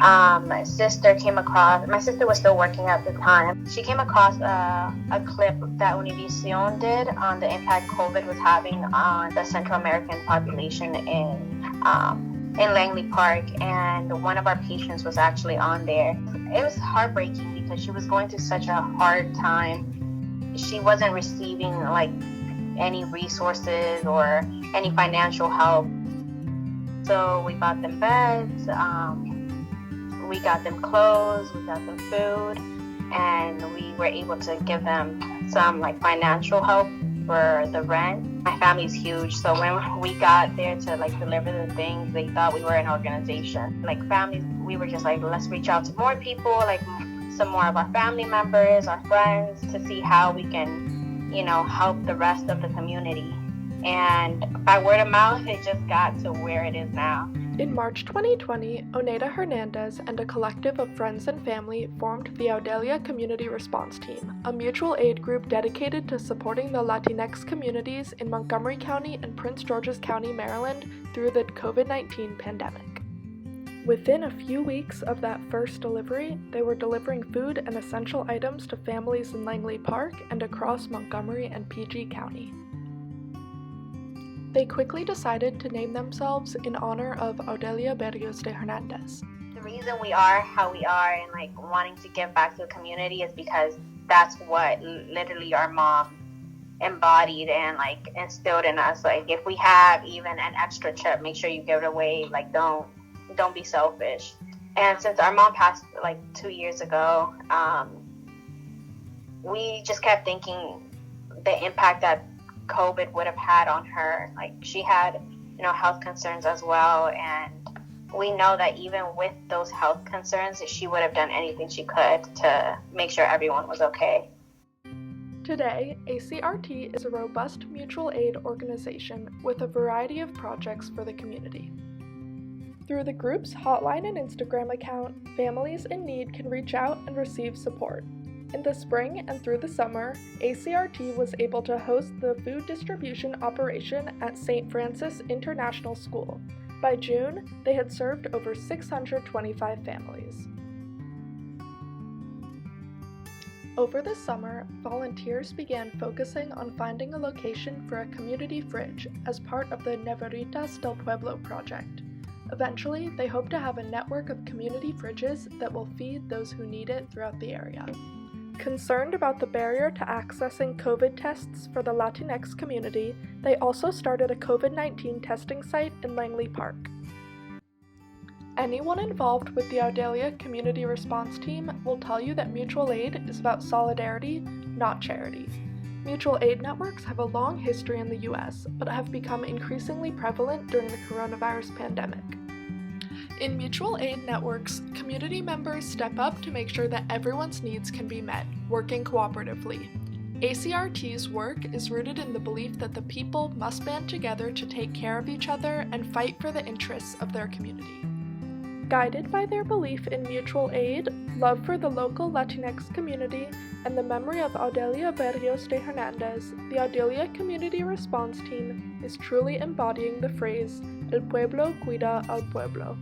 My sister was still working at the time. She came across a clip that Univision did on the impact COVID was having on the Central American population in Langley Park, and one of our patients was actually on there. It was heartbreaking because she was going through such a hard time. She wasn't receiving like any resources or any financial help. So we bought them beds, we got them clothes, we got them food, and we were able to give them some like financial help for the rent. My family's huge, so when we got there to like deliver the things, they thought we were an organization. Like families, we were just like, let's reach out to more people, like some more of our family members, our friends, to see how we can, help the rest of the community. And by word of mouth, it just got to where it is now. In March 2020, OneydaHernandez and a collective of friends and family formed the Audelia Community Response Team, a mutual aid group dedicated to supporting the Latinx communities in Montgomery County and Prince George's County, Maryland, through the COVID-19 pandemic. Within a few weeks of that first delivery, they were delivering food and essential items to families in Langley Park and across Montgomery and PG County. They quickly decided to name themselves in honor of Audelia de Hernandez. The reason we are how we are and like wanting to give back to the community is because that's what literally our mom embodied and like instilled in us. Like if we have even an extra chip, make sure you give it away. Like don't be selfish. And since our mom passed like 2 years ago, we just kept thinking the impact that COVID would have had on her. Like she had, health concerns as well, and we know that even with those health concerns, she would have done anything she could to make sure everyone was okay. Today, ACRT is a robust mutual aid organization with a variety of projects for the community. Through the group's hotline and Instagram account, families in need can reach out and receive support. In the spring and through the summer, ACRT was able to host the food distribution operation at St. Francis International School. By June, they had served over 625 families. Over the summer, volunteers began focusing on finding a location for a community fridge as part of the Neveritas del Pueblo project. Eventually, they hope to have a network of community fridges that will feed those who need it throughout the area. Concerned about the barrier to accessing COVID tests for the Latinx community, they also started a COVID-19 testing site in Langley Park. Anyone involved with the Audelia Community Response Team will tell you that mutual aid is about solidarity, not charity. Mutual aid networks have a long history in the U.S., but have become increasingly prevalent during the coronavirus pandemic. In mutual aid networks, community members step up to make sure that everyone's needs can be met, working cooperatively. ACRT's work is rooted in the belief that the people must band together to take care of each other and fight for the interests of their community. Guided by their belief in mutual aid, love for the local Latinx community, and the memory of Audelia de Hernandez, the Audelia Community Response Team is truly embodying the phrase "El pueblo cuida al pueblo."